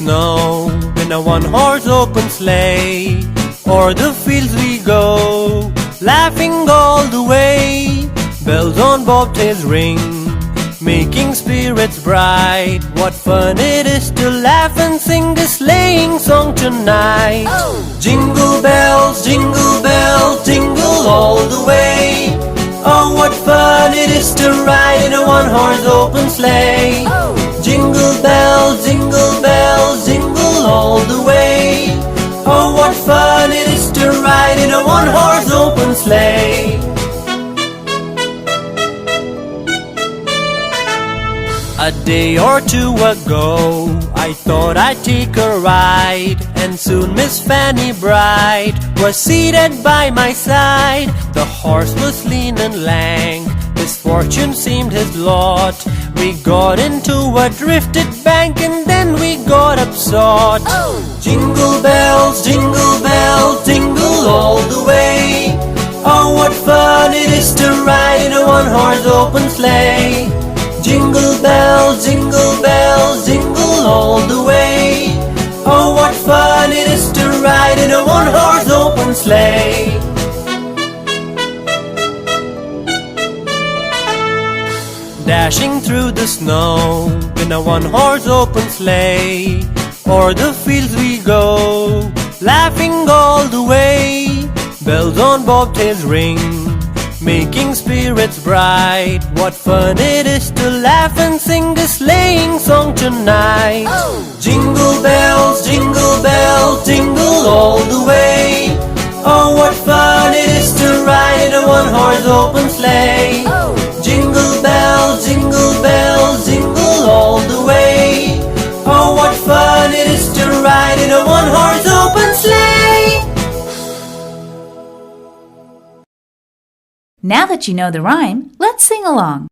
snow in a one-horse open sleigh. O'er the fields we go, laughing all the way. Bells on bobtails ring, making spirits bright. What fun it is to laugh and sing a sleighing song tonight. Jingle bells, jingle all the way. Oh, what fun it is to ride in a one-horse open sleigh. Jingle bells, jingle all the way. Oh, what fun it is to ride in a one-horse open sleigh. A day or two ago, I thought I'd take a ride, and soon Miss Fanny Bright was seated by my side. The horse was lean and lank, misfortune seemed his lot. We got into a drifted bank and then we got upsot. Jingle bells, jingle all the way. Oh, what fun it is to ride in a one-horse open sleigh. Jingle bells, jingle all the way. Oh, what fun it is to ride in a one-horse open sleigh. Dashing through the snow in a one-horse open sleigh. O'er the fields we go, laughing all the way. Bells on bobtails ring, making spirits bright. What fun it is to laugh and sing a sleighing song tonight. Jingle bells, jingle all the way. Oh, what fun it is to ride in a one-horse open sleigh. Jingle bells, jingle all the way. Oh, what fun it is to ride in a one-horse open sleigh. Now that you know the rhyme, let's sing along.